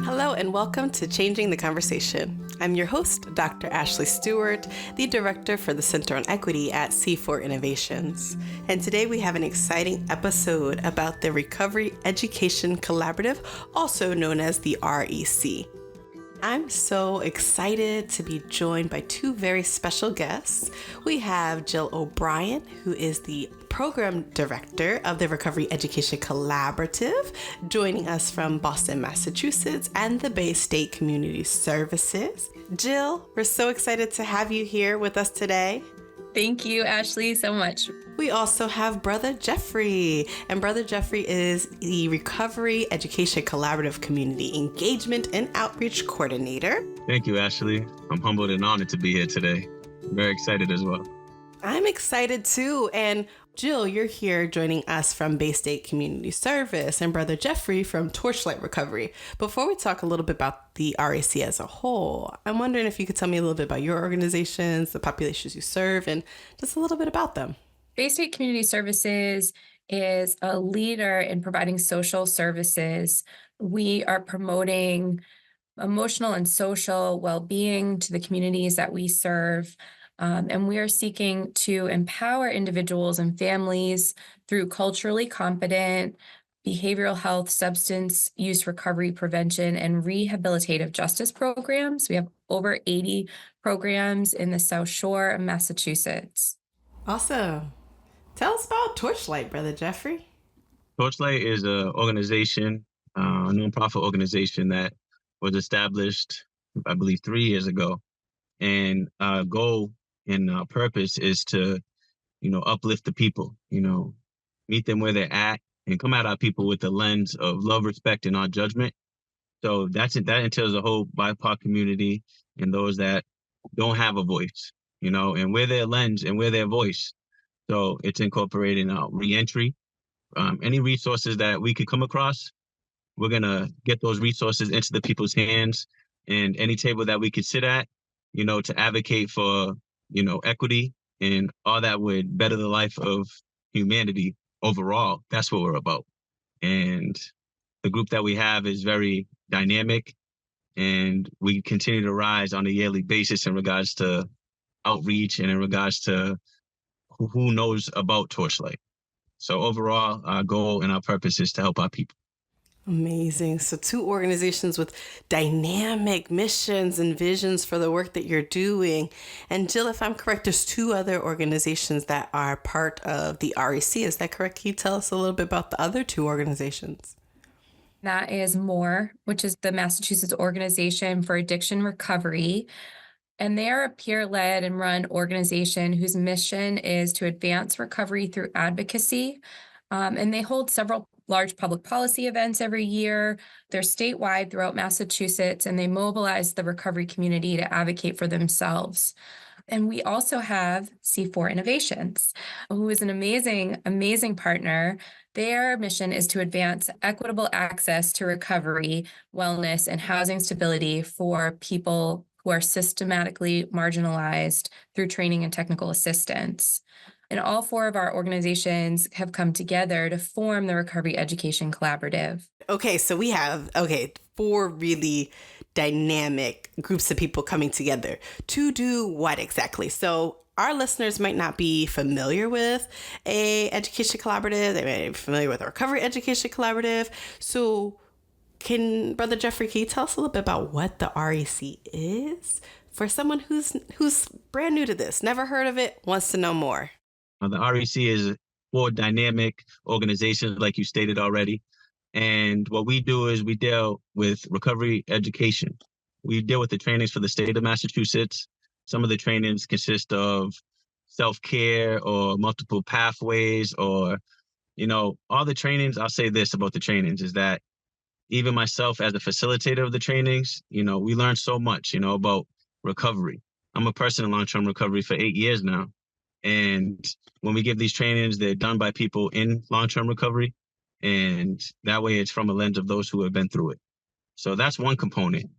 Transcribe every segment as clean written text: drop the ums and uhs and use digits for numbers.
Hello and welcome to Changing the Conversation. I'm your host, Dr. Ashley Stewart, the Director for the Center on Equity at C4 Innovations. And today we have an exciting episode about the Recovery Education Collaborative, also known as the REC. I'm so excited to be joined by two very special guests. We have Jill O'Brien, who is the Program Director of the Recovery Education Collaborative, joining us from Boston, Massachusetts, and the Bay State Community Services. Jill, we're so excited to have you here with us today. Thank you, Ashley, so much. We also have Brother Jeffrey, and Brother Jeffrey is the Recovery Education Collaborative Community Engagement and Outreach Coordinator. Thank you, Ashley. I'm humbled and honored to be here today. I'm very excited as well. I'm excited too. And Jill, you're here joining us from Bay State Community Service, and Brother Jeffrey from Torchlight Recovery. Before we talk a little bit about the REC as a whole, I'm wondering if you could tell me a little bit about your organizations, the populations you serve, and just a little bit about them. Bay State Community Services is a leader in providing social services. We are promoting emotional and social well-being to the communities that we serve. And we are seeking to empower individuals and families through culturally competent behavioral health, substance use recovery prevention, and rehabilitative justice programs. We have over 80 programs in the South Shore of Massachusetts. Awesome. Tell us about Torchlight, Brother Jeffrey. Torchlight is an organization, a nonprofit organization that was established, I believe, 3 years ago. And our goal and our purpose is to, uplift the people, meet them where they're at and come at our people with the lens of love, respect, and non-judgment. So that entails the whole BIPOC community and those that don't have a voice, and we're their lens and we're their voice. So it's incorporating reentry. Any resources that we could come across, we're going to get those resources into the people's hands, and any table that we could sit at, to advocate for, equity and all that would better the life of humanity overall. That's what we're about. And the group that we have is very dynamic, and we continue to rise on a yearly basis in regards to outreach and in regards to who knows about Torchlight. So overall, our goal and our purpose is to help our people. Amazing. So two organizations with dynamic missions and visions for the work that you're doing. And Jill, if I'm correct, there's two other organizations that are part of the REC. Is that correct? Can you tell us a little bit about the other two organizations? That is MORE, which is the Massachusetts Organization for Addiction Recovery. And they are a peer-led and run organization whose mission is to advance recovery through advocacy. And they hold several large public policy events every year. They're statewide throughout Massachusetts, and they mobilize the recovery community to advocate for themselves. And we also have C4 Innovations, who is an amazing partner. Their mission is to advance equitable access to recovery, wellness, and housing stability for people who are systematically marginalized through training and technical assistance. And all four of our organizations have come together to form the Recovery Education Collaborative. Okay, so we have, four really dynamic groups of people coming together to do what exactly? So our listeners might not be familiar with a education collaborative. They may be familiar with a Recovery Education Collaborative. So Brother Jeffrey, can you tell us a little bit about what the REC is for someone who's brand new to this, never heard of it, wants to know more? The REC is four dynamic organizations, like you stated already. And what we do is we deal with recovery education. We deal with the trainings for the state of Massachusetts. Some of the trainings consist of self-care or multiple pathways or, all the trainings. I'll say this about the trainings is that even myself as a facilitator of the trainings, we learn so much, about recovery. I'm a person in long-term recovery for 8 years now. And when we give these trainings, they're done by people in long-term recovery. And that way it's from a lens of those who have been through it. So that's one component.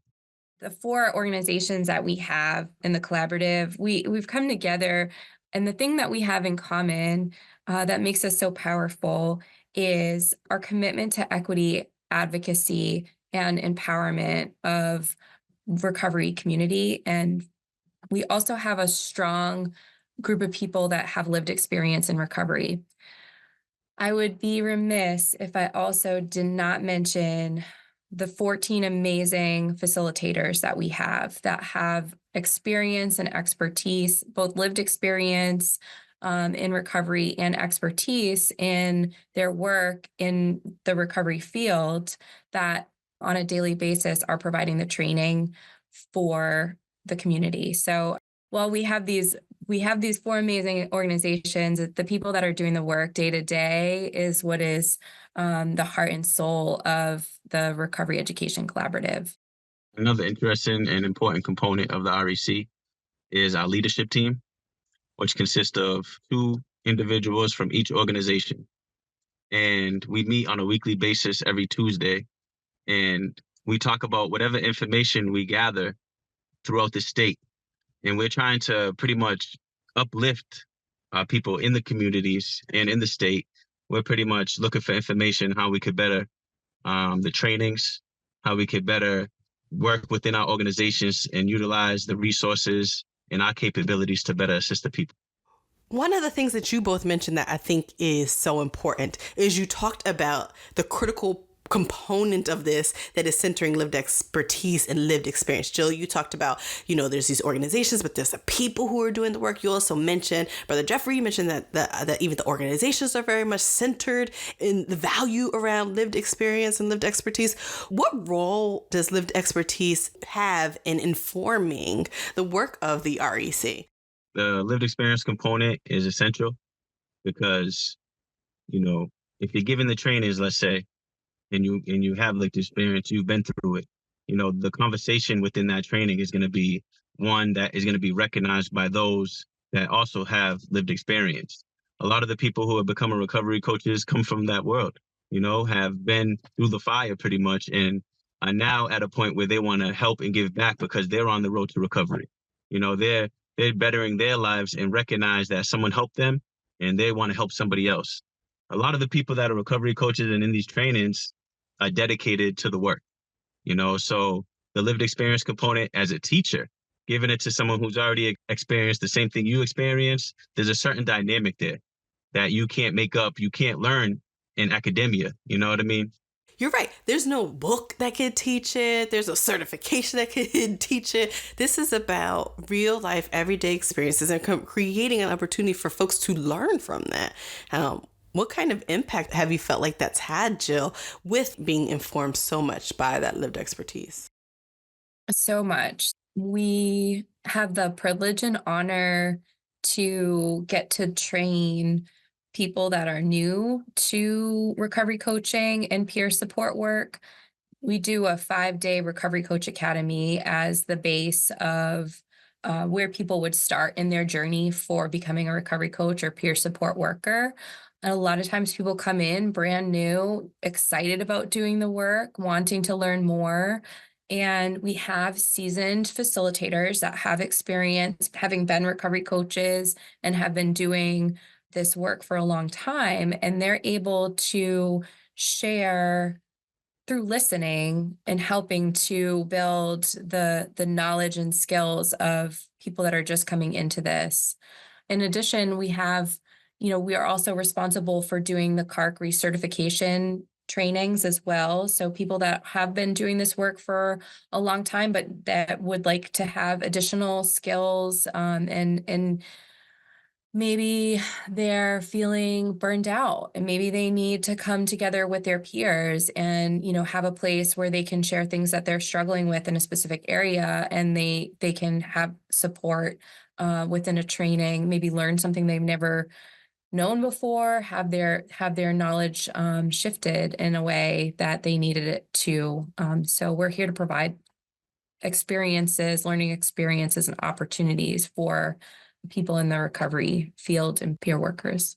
The four organizations that we have in the collaborative, we've come together, and the thing that we have in common that makes us so powerful is our commitment to equity, advocacy, and empowerment of recovery community. And we also have a strong group of people that have lived experience in recovery. I would be remiss if I also did not mention the 14 amazing facilitators that we have that have experience and expertise, both lived experience in recovery and expertise in their work in the recovery field that on a daily basis are providing the training for the community. So while we have these four amazing organizations, the people that are doing the work day to day is what is the heart and soul of the Recovery Education Collaborative. Another interesting and important component of the REC is our leadership team, which consists of 2 individuals from each organization. And we meet on a weekly basis every Tuesday, and we talk about whatever information we gather throughout the state. And we're trying to pretty much uplift people in the communities and in the state. We're pretty much looking for information, how we could better the trainings, how we could better work within our organizations and utilize the resources and our capabilities to better assist the people. One of the things that you both mentioned that I think is so important is you talked about the critical component of this that is centering lived expertise and lived experience. Jill, you talked about, there's these organizations, but there's the people who are doing the work. You also mentioned, Brother Jeffrey, you mentioned that even the organizations are very much centered in the value around lived experience and lived expertise. What role does lived expertise have in informing the work of the REC? The lived experience component is essential because, if you're given the trainings, let's say, and you have lived experience, you've been through it, the conversation within that training is going to be one that is going to be recognized by those that also have lived experience. A lot of the people who have become recovery coaches come from that world, have been through the fire pretty much, and are now at a point where they want to help and give back because they're on the road to recovery. They're bettering their lives and recognize that someone helped them and they want to help somebody else. A lot of the people that are recovery coaches and in these trainings are dedicated to the work, so the lived experience component as a teacher, giving it to someone who's already experienced the same thing you experienced, there's a certain dynamic there that you can't make up, you can't learn in academia. You know what I mean? You're right. There's no book that could teach it. There's no certification that could teach it. This is about real life, everyday experiences and creating an opportunity for folks to learn from that. What kind of impact have you felt like that's had, Jill, with being informed so much by that lived expertise? So much. We have the privilege and honor to get to train people that are new to recovery coaching and peer support work. We do a 5-day Recovery Coach Academy as the base of where people would start in their journey for becoming a recovery coach or peer support worker. And a lot of times people come in brand new, excited about doing the work, wanting to learn more. And we have seasoned facilitators that have experience having been recovery coaches and have been doing this work for a long time. And they're able to share through listening and helping to build the knowledge and skills of people that are just coming into this. In addition, we are also responsible for doing the CARC recertification trainings as well. So people that have been doing this work for a long time, but that would like to have additional skills, and maybe they're feeling burned out and maybe they need to come together with their peers and, have a place where they can share things that they're struggling with in a specific area, and they can have support within a training, maybe learn something they've never known before, have their knowledge shifted in a way that they needed it to. So we're here to provide learning experiences and opportunities for people in the recovery field and peer workers.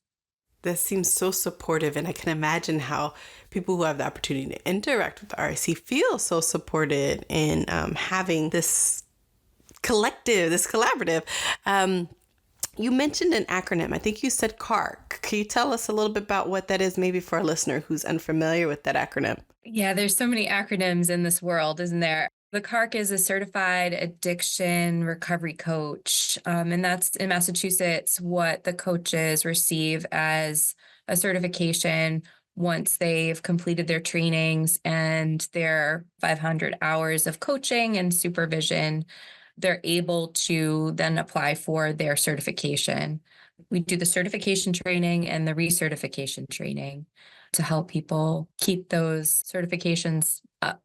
That seems so supportive, and I can imagine how people who have the opportunity to interact with the REC feel so supported in having this collaborative. You mentioned an acronym. I think you said CARC. Can you tell us a little bit about what that is, maybe for a listener who's unfamiliar with that acronym? Yeah, there's so many acronyms in this world, isn't there? The CARC is a certified addiction recovery coach. And that's in Massachusetts what the coaches receive as a certification once they've completed their trainings and their 500 hours of coaching and supervision. They're able to then apply for their certification. We do the certification training and the recertification training to help people keep those certifications up.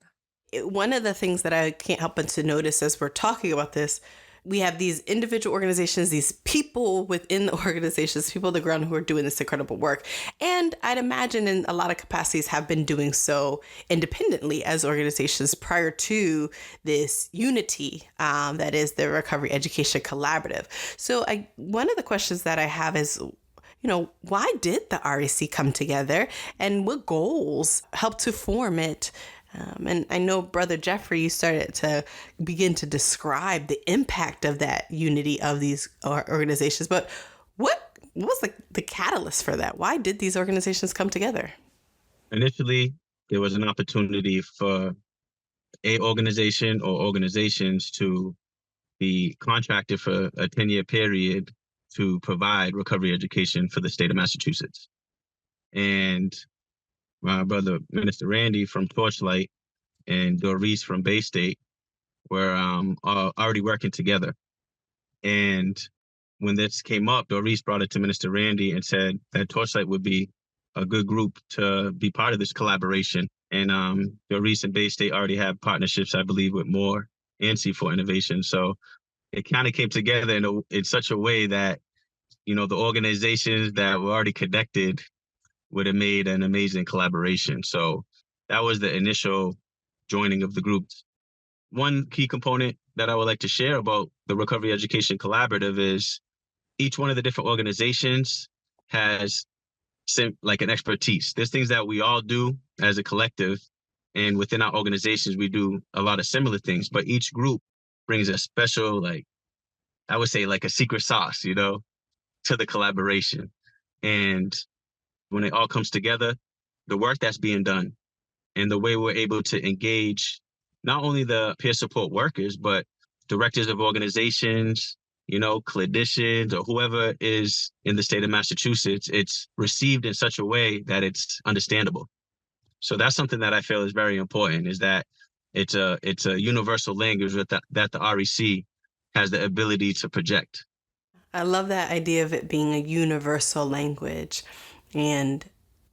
One of the things that I can't help but to notice as we're talking about this, we have these individual organizations, these people within the organizations, people on the ground who are doing this incredible work. And I'd imagine in a lot of capacities have been doing so independently as organizations prior to this unity that is the Recovery Education Collaborative. So one of the questions that I have is, why did the REC come together and what goals helped to form it? And I know, Brother Jeffrey, you started to begin to describe the impact of that unity of these organizations. But what was the catalyst for that? Why did these organizations come together? Initially, there was an opportunity for a organization or organizations to be contracted for a 10-year period to provide recovery education for the state of Massachusetts. And my brother, Minister Randy from Torchlight, and Doris from Bay State were already working together. And when this came up, Doris brought it to Minister Randy and said that Torchlight would be a good group to be part of this collaboration. And Doris and Bay State already have partnerships, I believe, with Moore and C4 Innovation. So it kind of came together in such a way that, the organizations that were already connected would have made an amazing collaboration. So that was the initial joining of the groups. One key component that I would like to share about the Recovery Education Collaborative is each one of the different organizations has like an expertise. There's things that we all do as a collective, and within our organizations, we do a lot of similar things, but each group brings a special, I would say like a secret sauce, to the collaboration. And when it all comes together, the work that's being done and the way we're able to engage not only the peer support workers, but directors of organizations, clinicians, or whoever is in the state of Massachusetts, it's received in such a way that it's understandable. So that's something that I feel is very important, is that it's a universal language that the REC has the ability to project. I love that idea of it being a universal language. And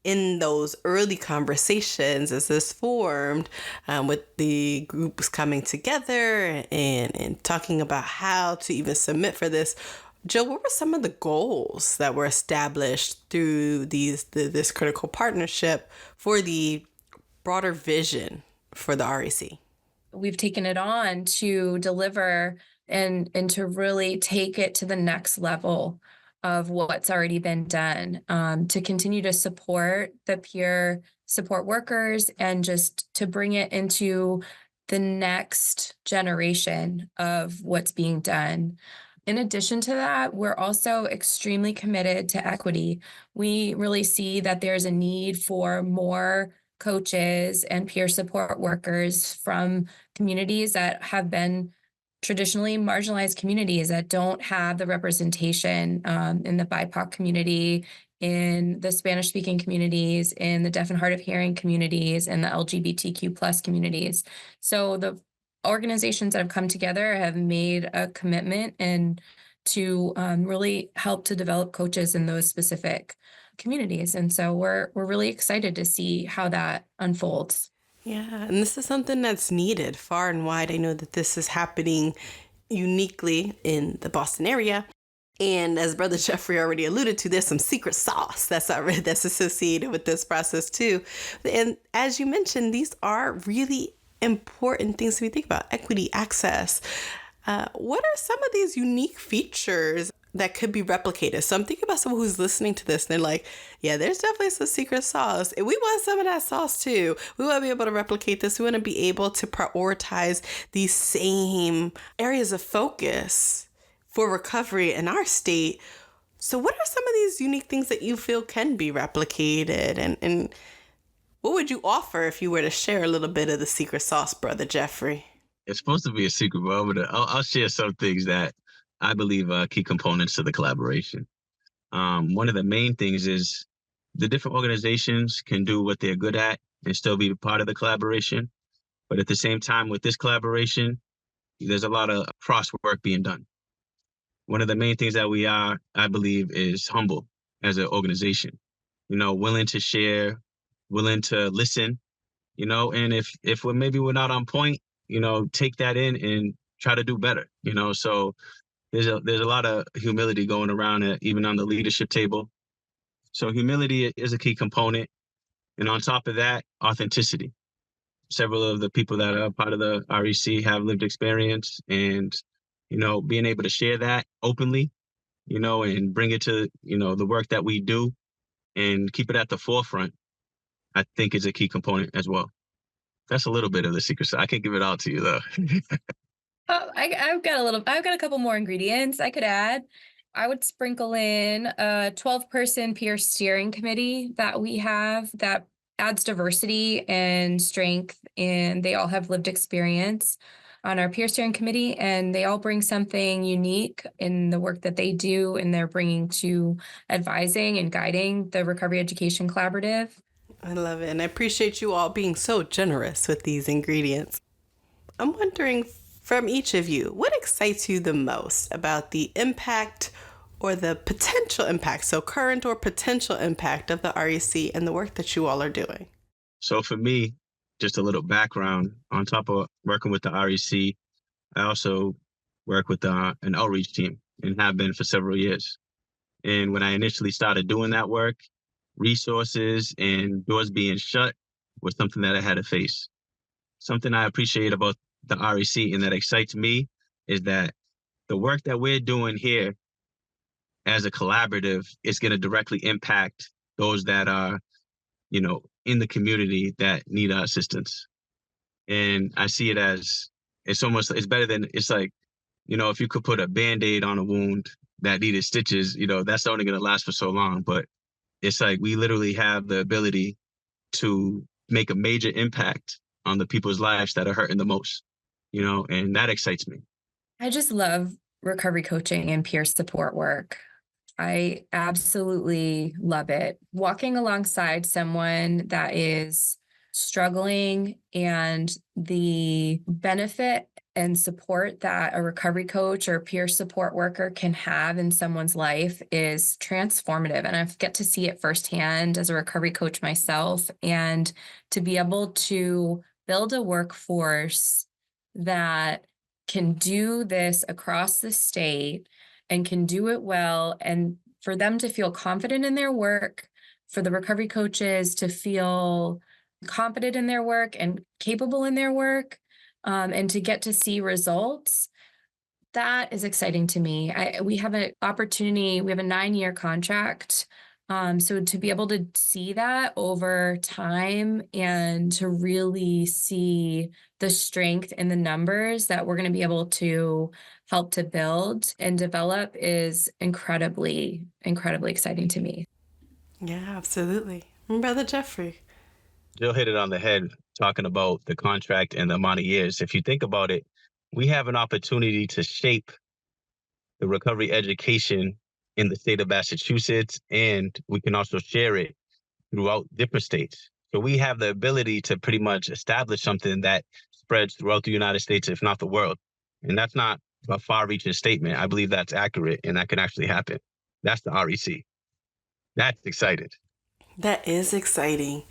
in those early conversations, as this formed with the groups coming together and talking about how to even submit for this, Jill, what were some of the goals that were established through this critical partnership for the broader vision for the REC? We've taken it on to deliver and to really take it to the next level of what's already been done, to continue to support the peer support workers and just to bring it into the next generation of what's being done. In addition to that, we're also extremely committed to equity. We really see that there's a need for more coaches and peer support workers from communities that have been traditionally marginalized, communities that don't have the representation in the BIPOC community, in the Spanish-speaking communities, in the deaf and hard of hearing communities, and the LGBTQ plus communities. So the organizations that have come together have made a commitment and to really help to develop coaches in those specific communities. And so we're really excited to see how that unfolds. Yeah, and this is something that's needed far and wide. I know that this is happening uniquely in the Boston area. And as Brother Jeffrey already alluded to, there's some secret sauce that's associated with this process too. And as you mentioned, these are really important things to be thinking about: equity, access. What are some of these unique features that could be replicated? So I'm thinking about someone who's listening to this and they're like, yeah, there's definitely some secret sauce. And we want some of that sauce too. We want to be able to replicate this. We want to be able to prioritize these same areas of focus for recovery in our state. So what are some of these unique things that you feel can be replicated? And what would you offer if you were to share a little bit of the secret sauce, Brother Jeffrey? It's supposed to be a secret, but I'll share some things that I believe are key components to the collaboration. One of the main things is the different organizations can do what they're good at and still be part of the collaboration. But at the same time, with this collaboration, there's a lot of cross work being done. One of the main things that we are, I believe, is humble as an organization, willing to share, willing to listen, and if we're not on point, take that in and try to do better, so there's a lot of humility going around, even on the leadership table. So humility is a key component. And on top of that, authenticity. Several of the people that are part of the REC have lived experience, and, being able to share that openly, and bring it to, the work that we do and keep it at the forefront, I think is a key component as well. That's a little bit of the secret sauce. I can't give it all to you though. I've got a couple more ingredients I could add. I would sprinkle in a 12-person peer steering committee that we have that adds diversity and strength, and they all have lived experience on our peer steering committee, and they all bring something unique in the work that they do, and they're bringing to advising and guiding the Recovery Education Collaborative. I love it, and I appreciate you all being so generous with these ingredients. I'm wondering, from each of you, what excites you the most about the impact or the potential impact, so current or potential impact of the REC and the work that you all are doing? So for me, just a little background, on top of working with the REC, I also work with an outreach team and have been for several years. And when I initially started doing that work, resources and doors being shut was something that I had to face. Something I appreciate about the REC and that excites me is that the work that we're doing here as a collaborative is going to directly impact those that are, in the community that need our assistance. And I see it as it's better than, it's like, if you could put a Band-Aid on a wound that needed stitches, that's only going to last for so long. But it's like we literally have the ability to make a major impact on the people's lives that are hurting the most, and that excites me. I just love recovery coaching and peer support work. I absolutely love it. Walking alongside someone that is struggling, and the benefit and support that a recovery coach or peer support worker can have in someone's life is transformative. And I get to see it firsthand as a recovery coach myself, and to be able to build a workforce that can do this across the state and can do it well, and for them to feel confident in their work, for the recovery coaches to feel confident in their work and capable in their work, and to get to see results, that is exciting to me. We have an opportunity, we have a 9-year contract. So to be able to see that over time and to really see the strength in the numbers that we're going to be able to help to build and develop is incredibly, incredibly exciting to me. Yeah, absolutely. Brother Jeffrey. Jill hit it on the head talking about the contract and the amount of years. If you think about it, we have an opportunity to shape the recovery education in the state of Massachusetts, and we can also share it throughout different states. So we have the ability to pretty much establish something that spreads throughout the United States, if not the world. And that's not a far-reaching statement. I believe that's accurate, and that can actually happen. That's the REC. That's exciting. That is exciting.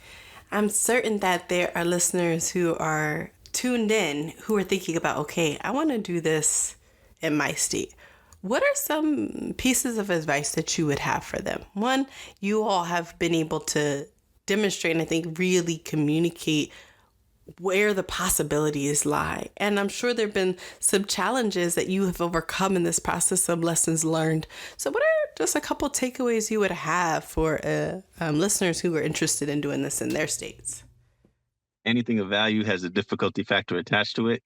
I'm certain that there are listeners who are tuned in who are thinking about, okay, I want to do this in my state. What are some pieces of advice that you would have for them? One, you all have been able to demonstrate and I think really communicate where the possibilities lie. And I'm sure there have been some challenges that you have overcome in this process, some lessons learned. So what are just a couple takeaways you would have for listeners who are interested in doing this in their states? Anything of value has a difficulty factor attached to it.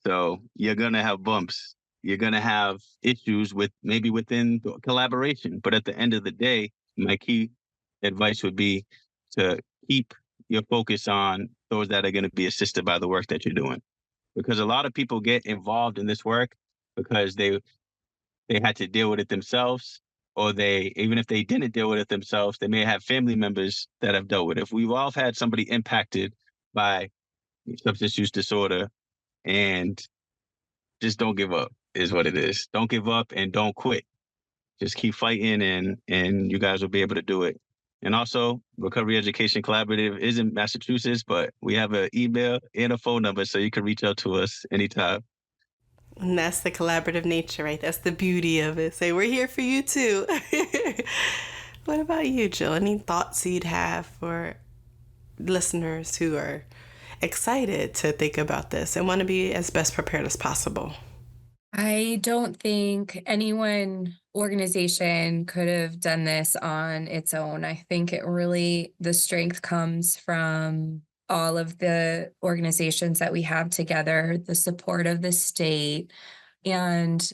So you're going to have bumps. you're going to have issues with maybe within the collaboration. But at the end of the day, my key advice would be to keep your focus on those that are going to be assisted by the work that you're doing. Because a lot of people get involved in this work because they had to deal with it themselves, or even if they didn't deal with it themselves, they may have family members that have dealt with it. If we've all had somebody impacted by substance use disorder, and just don't give up is what it is. Don't give up and don't quit. Just keep fighting, and you guys will be able to do it. And also, Recovery Education Collaborative is in Massachusetts, but we have an email and a phone number, so you can reach out to us anytime. And that's the collaborative nature, right? That's the beauty of it. Say, we're here for you too. What about you, Jill? Any thoughts you'd have for listeners who are excited to think about this and want to be as best prepared as possible? I don't think organization could have done this on its own. I think the strength comes from all of the organizations that we have together, the support of the state, and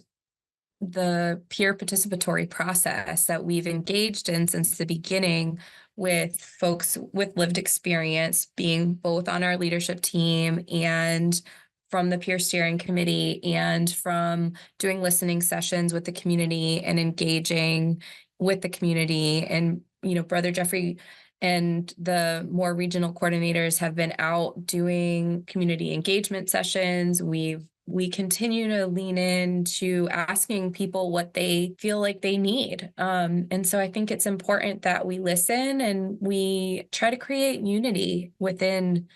the peer participatory process that we've engaged in since the beginning, with folks with lived experience being both on our leadership team and from the peer steering committee, and from doing listening sessions with the community and engaging with the community. And, Brother Jeffrey and the more regional coordinators have been out doing community engagement sessions. We continue to lean into asking people what they feel like they need. And so I think it's important that we listen and we try to create unity within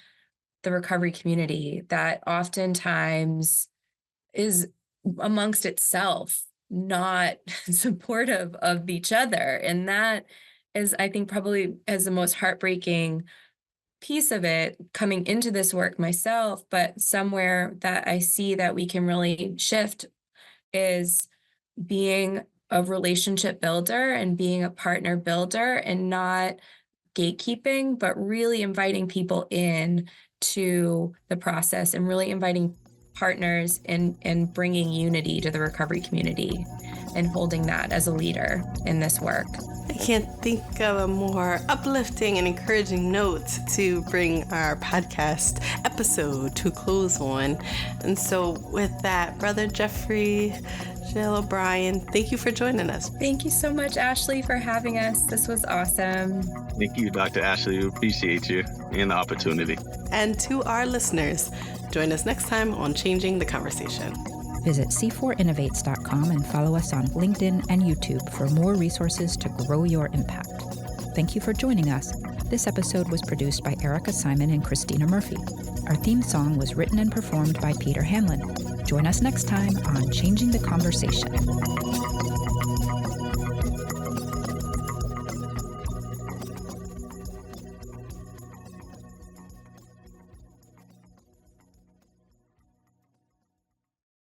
the recovery community that oftentimes is amongst itself not supportive of each other. And that is, I think, probably as the most heartbreaking piece of it coming into this work myself, but somewhere that I see that we can really shift is being a relationship builder and being a partner builder, and not gatekeeping, but really inviting people in to the process and really inviting partners and bringing unity to the recovery community and holding that as a leader in this work. I can't think of a more uplifting and encouraging note to bring our podcast episode to close on. And so with that, Brother Jeffrey, Jill O'Brien, thank you for joining us. Thank you so much, Ashley, for having us. This was awesome. Thank you, Dr. Ashley. We appreciate you and the opportunity. And to our listeners, join us next time on Changing the Conversation. Visit c4innovates.com and follow us on LinkedIn and YouTube for more resources to grow your impact. Thank you for joining us. This episode was produced by Erica Simon and Christina Murphy. Our theme song was written and performed by Peter Hanlon. Join us next time on Changing the Conversation.